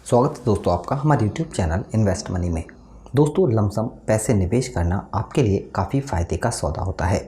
स्वागत है दोस्तों आपका हमारे YouTube चैनल इन्वेस्ट मनी में। दोस्तों लमसम पैसे निवेश करना आपके लिए काफ़ी फ़ायदे का सौदा होता है,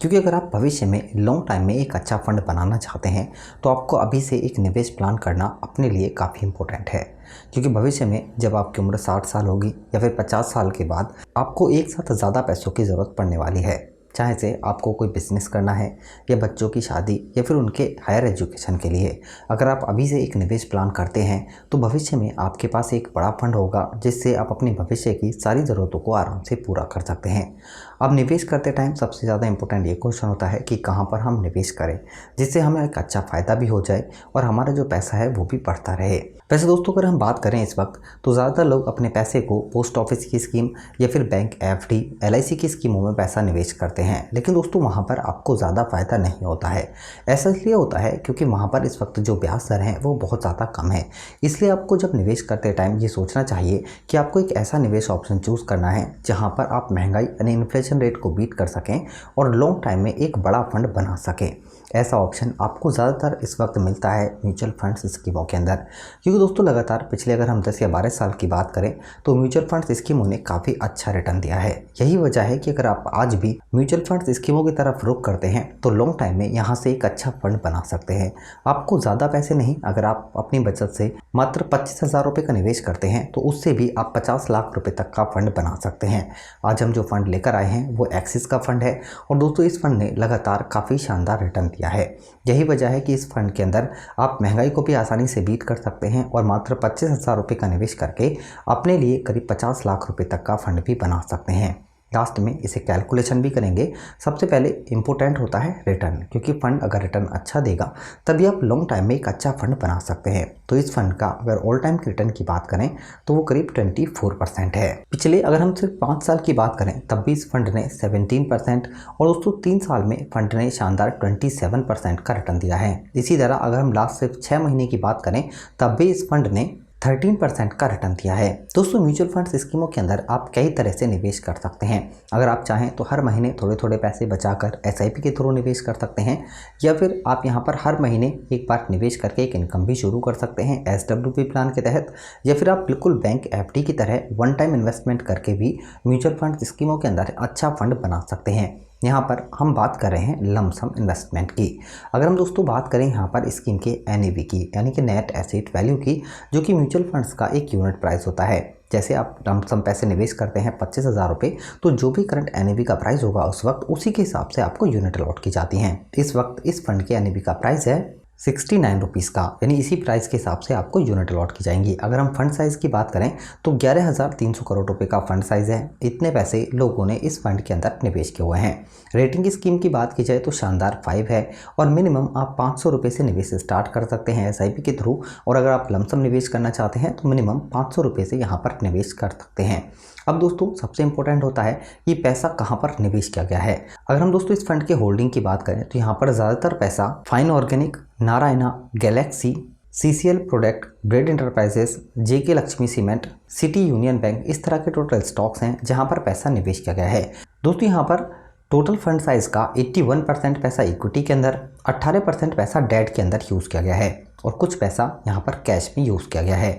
क्योंकि अगर आप भविष्य में लॉन्ग टाइम में एक अच्छा फंड बनाना चाहते हैं तो आपको अभी से एक निवेश प्लान करना अपने लिए काफ़ी इम्पोर्टेंट है। क्योंकि भविष्य में जब आपकी उम्र 60 साल होगी या फिर 50 साल के बाद आपको एक साथ ज़्यादा पैसों की ज़रूरत पड़ने वाली है, चाहे से आपको कोई बिज़नेस करना है या बच्चों की शादी या फिर उनके हायर एजुकेशन के लिए। अगर आप अभी से एक निवेश प्लान करते हैं तो भविष्य में आपके पास एक बड़ा फंड होगा जिससे आप अपनी भविष्य की सारी ज़रूरतों को आराम से पूरा कर सकते हैं। अब निवेश करते टाइम सबसे ज़्यादा इंपॉर्टेंट ये क्वेश्चन होता है कि कहाँ पर हम निवेश करें जिससे हमें एक अच्छा फ़ायदा भी हो जाए और हमारा जो पैसा है वो भी बढ़ता रहे। वैसे दोस्तों अगर हम बात करें इस वक्त तो ज़्यादातर लोग अपने पैसे को पोस्ट ऑफिस की स्कीम या फिर बैंक एफडी एलआईसी की स्कीमों में पैसा निवेश करते हैं, लेकिन दोस्तों वहाँ पर आपको ज़्यादा फ़ायदा नहीं होता है। ऐसा इसलिए होता है क्योंकि वहाँ पर इस वक्त जो ब्याज दर हैं वो बहुत ज़्यादा कम है। इसलिए आपको जब निवेश करते टाइम ये सोचना चाहिए कि आपको एक ऐसा निवेश ऑप्शन चूज़ करना है जहाँ पर आप महंगाई यानी इन्फ्लेशन रेट को बीट कर सकें और लॉन्ग टाइम में एक बड़ा फंड बना सकें। ऐसा ऑप्शन आपको ज़्यादातर इस वक्त मिलता है म्यूचुअल फंड्स स्कीमों के अंदर, क्योंकि दोस्तों लगातार पिछले अगर हम 10 या 12 साल की बात करें तो म्यूचुअल फंड्स स्कीमों ने काफ़ी अच्छा रिटर्न दिया है। यही वजह है कि अगर आप आज भी म्यूचुअल फंड्स स्कीमों की तरफ रुख करते हैं तो लॉन्ग टाइम में यहाँ से एक अच्छा फंड बना सकते हैं। आपको ज़्यादा पैसे नहीं, अगर आप अपनी बचत से मात्र 25,000 रुपये का निवेश करते हैं तो उससे भी आप 50 लाख रुपये तक का फंड बना सकते हैं। आज हम जो फंड लेकर आए हैं वो एक्सिस का फंड है और दोस्तों इस फंड ने लगातार काफ़ी शानदार रिटर्न दिया है। यही वजह है कि इस फंड के अंदर आप महंगाई को भी आसानी से बीट कर सकते हैं और मात्र 25,000 रुपये का निवेश करके अपने लिए करीब 50 लाख रुपये तक का फंड भी बना सकते हैं। लास्ट में इसे कैलकुलेशन भी करेंगे। सबसे पहले इम्पोर्टेंट होता है रिटर्न, क्योंकि फंड अगर रिटर्न अच्छा देगा तभी आप लॉन्ग टाइम में एक अच्छा फंड बना सकते हैं। तो इस फंड का अगर ऑल टाइम रिटर्न की बात करें तो वो करीब 24% है। पिछले अगर हम सिर्फ 5 साल की बात करें तब भी इस फंड ने 17% और दोस्तों 3 साल में फंड ने शानदार 27% का रिटर्न दिया है। इसी तरह अगर हम लास्ट सिर्फ 6 महीने की बात करें तब भी इस फंड ने 13% का रिटर्न दिया है। दोस्तों म्यूचुअल फंड्स स्कीमों के अंदर आप कई तरह से निवेश कर सकते हैं। अगर आप चाहें तो हर महीने थोड़े थोड़े पैसे बचाकर एसआईपी के थ्रू निवेश कर सकते हैं, या फिर आप यहां पर हर महीने एक बार निवेश करके एक इनकम भी शुरू कर सकते हैं एसडब्ल्यूपी प्लान के तहत, या फिर आप बिल्कुल बैंक एफडी की तरह वन टाइम इन्वेस्टमेंट करके भी म्यूचुअल फंड स्कीमों के अंदर अच्छा फंड बना सकते हैं। यहाँ पर हम बात कर रहे हैं लमसम इन्वेस्टमेंट की। अगर हम दोस्तों बात करें यहाँ पर स्कीम के एनएवी की यानी कि नेट एसेट वैल्यू की, जो कि म्यूचुअल फंड्स का एक यूनिट प्राइस होता है। जैसे आप लमसम पैसे निवेश करते हैं 25,000 रुपये, तो जो भी करंट एनएवी का प्राइस होगा उस वक्त उसी के हिसाब से आपको यूनिट अलॉट की जाती हैं। इस वक्त इस फंड के एनएवी का प्राइस है 69 रुपीज़ का, यानी इसी प्राइस के हिसाब से आपको यूनिट अलॉट की जाएंगी। अगर हम फंड साइज़ की बात करें तो 11,300 करोड़ रुपए का फंड साइज़ है। इतने पैसे लोगों ने इस फंड के अंदर निवेश किए हुए हैं। रेटिंग स्कीम की बात की जाए तो शानदार 5 है और मिनिमम आप 500 रुपये से निवेश स्टार्ट कर सकते हैं एसआईपी के थ्रू, और अगर आप लमसम निवेश करना चाहते हैं तो मिनिमम 500 रुपये से यहाँ पर निवेश कर सकते हैं। अब दोस्तों सबसे इंपॉर्टेंट होता है कि पैसा कहाँ पर निवेश किया गया है। अगर हम दोस्तों इस फंड के होल्डिंग की बात करें तो यहाँ पर ज़्यादातर पैसा Fine Organic, Narayana, Galaxy, CCL product, bread enterprises, JK Lakshmi cement, City Union Bank, इस तरह के टोटल स्टॉक्स हैं जहाँ पर पैसा निवेश किया गया है। दोस्तों यहाँ पर टोटल फंड साइज का 81% पैसा इक्विटी के अंदर, 18% पैसा डेट के अंदर यूज़ किया गया है और कुछ पैसा यहाँ पर कैश में यूज़ किया गया है।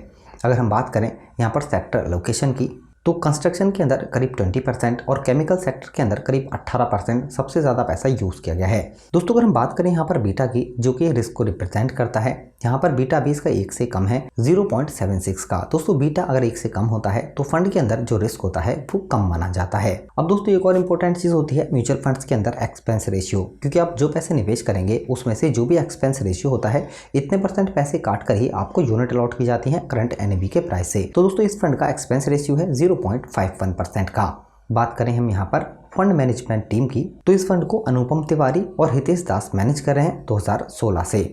अगर हम बात करें यहाँ पर सेक्टर लोकेशन की तो कंस्ट्रक्शन के अंदर करीब 20% और केमिकल सेक्टर के अंदर करीब 18% सबसे ज़्यादा पैसा यूज़ किया गया है। दोस्तों अगर हम बात करें यहाँ पर बीटा की, जो कि रिस्क को रिप्रेजेंट करता है, यहाँ पर बीटा भी इसका 1 से कम है 0.76 का। दोस्तों बीटा अगर 1 से कम होता है तो फंड के अंदर जो रिस्क होता है वो कम माना जाता है। अब दोस्तों एक और इंपॉर्टेंट चीज़ होती है म्यूचुअल फंड्स के अंदर एक्सपेंस रेशियो, क्योंकि आप जो पैसे निवेश करेंगे उसमें से जो भी एक्सपेंस रेशियो होता है इतने % पैसे काट कर ही आपको यूनिट अलॉट की जाती है करंट एनएवी के प्राइस से। तो दोस्तों इस फंड का एक्सपेंस रेशियो है 0.51% का। बात करें हम यहाँ पर फंड मैनेजमेंट टीम की तो इस फंड को अनुपम तिवारी और हितेश दास मैनेज कर रहे हैं 2016 से।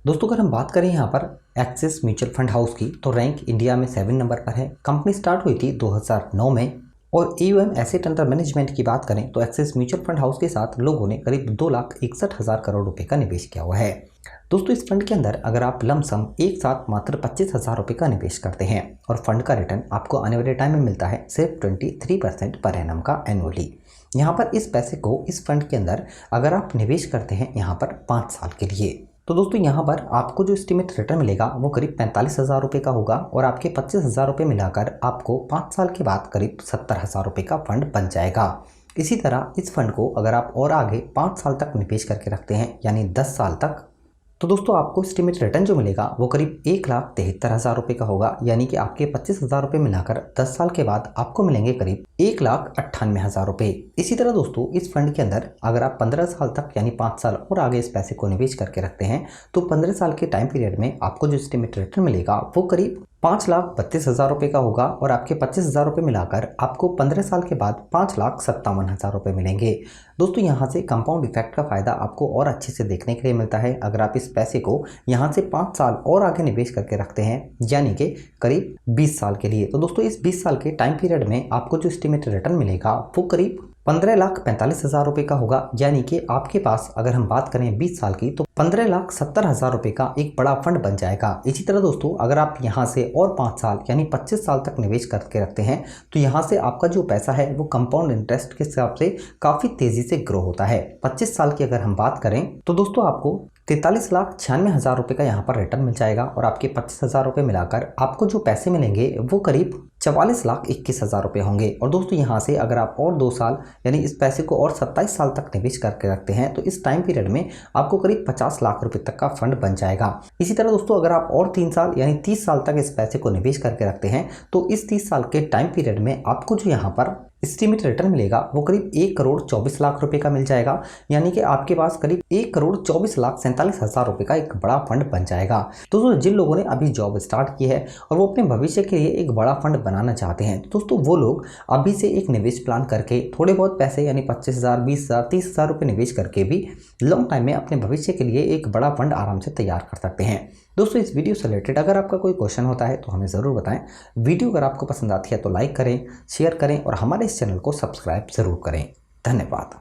दोस्तों अगर हम बात करें यहाँ पर एक्सिस म्यूचुअल फंड हाउस की तो रैंक इंडिया में 7 नंबर पर है। कंपनी स्टार्ट हुई थी 2009 में और AUM एसेट अंडर मैनेजमेंट की बात करें तो एक्सिस म्यूचुअल फंड हाउस के साथ लोगों ने करीब 2,61,000 करोड़ रुपए का निवेश किया हुआ है। दोस्तों इस फंड के अंदर अगर आप लमसम एक साथ मात्र 25,000 रुपये का निवेश करते हैं और फंड का रिटर्न आपको आने वाले टाइम में मिलता है सिर्फ 23% पर एनम का एनुअली। यहाँ पर इस पैसे को इस फंड के अंदर अगर आप निवेश करते हैं यहाँ पर 5 साल के लिए तो दोस्तों यहाँ पर आपको जो एस्टिमेट रिटर्न मिलेगा वो करीब 45,000 रुपये का होगा और आपके 25,000 रुपये मिलाकर आपको 5 साल के बाद करीब 70,000 रुपये का फंड बन जाएगा। इसी तरह इस फंड को अगर आप और आगे 5 साल तक निवेश करके रखते हैं यानी 10 साल तक, तो दोस्तों आपको एस्टिमेट रिटर्न जो मिलेगा वो करीब 1,73,000 रुपये का होगा, यानी कि आपके 25,000 रुपये मिलाकर 10 साल के बाद आपको मिलेंगे करीब 1,98,000 रुपये। इसी तरह दोस्तों इस फंड के अंदर अगर आप 15 साल तक यानी 5 साल और आगे इस पैसे को निवेश करके रखते हैं तो 15 साल के टाइम पीरियड में आपको जो एस्टिमेट रिटर्न मिलेगा वो करीब 5,32,000 रुपये का होगा और आपके 25,000 रुपये मिलाकर आपको 15 साल के बाद 5,57,000 रुपये मिलेंगे। दोस्तों यहाँ से कंपाउंड इफेक्ट का फ़ायदा आपको और अच्छे से देखने के लिए मिलता है अगर आप इस पैसे को यहाँ से 5 साल और आगे निवेश करके रखते हैं यानी कि करीब 20 साल के लिए। तो दोस्तों इस 20 साल के टाइम पीरियड में आपको जो एस्टिमेट रिटर्न मिलेगा वो करीब 15,45,000 रुपये का होगा, यानी कि आपके पास अगर हम बात करें 20 साल की तो 15,70,000 रुपये का एक बड़ा फंड बन जाएगा। इसी तरह दोस्तों अगर आप यहाँ से और 5 साल यानी 25 साल तक निवेश करके रखते हैं तो यहाँ से आपका जो पैसा है वो कंपाउंड इंटरेस्ट के हिसाब से काफ़ी तेज़ी से ग्रो होता है। 25 साल की अगर हम बात करें तो दोस्तों आपको 43,96,000 रुपये का यहाँ पर रिटर्न मिल जाएगा और आपके 25,000 रुपये मिलाकर आपको जो पैसे मिलेंगे वो करीब 44,21,000 रुपये होंगे। और दोस्तों यहाँ से अगर आप और 2 साल यानी इस पैसे को और 27 साल तक निवेश करके रखते हैं तो इस टाइम पीरियड में आपको करीब 50 लाख रुपए तक का फंड बन जाएगा। इसी तरह दोस्तों अगर आप और 3 साल यानी 30 साल तक इस पैसे को निवेश करके रखते हैं तो इस 30 साल के टाइम पीरियड में आपको जो यहाँ पर एस्टिमेट रिटर्न मिलेगा वो करीब 1,24,00,000 रुपये का मिल जाएगा, यानी कि आपके पास करीब 1,24,47,000 रुपये का एक बड़ा फंड बन जाएगा। दोस्तों जिन लोगों ने अभी जॉब स्टार्ट की है और वो अपने भविष्य के लिए एक बड़ा फंड बनाना चाहते हैं तो दोस्तों वो लोग अभी से एक निवेश प्लान करके थोड़े बहुत पैसे यानी 25,000, 20,000, 30,000 रुपये निवेश करके भी लॉन्ग टाइम में अपने भविष्य के लिए एक बड़ा फंड आराम से तैयार कर सकते हैं। दोस्तों इस वीडियो से रिलेटेड अगर आपका कोई क्वेश्चन होता है तो हमें ज़रूर बताएं। वीडियो अगर आपको पसंद आती है तो लाइक करें, शेयर करें और हमारे इस चैनल को सब्सक्राइब ज़रूर करें। धन्यवाद।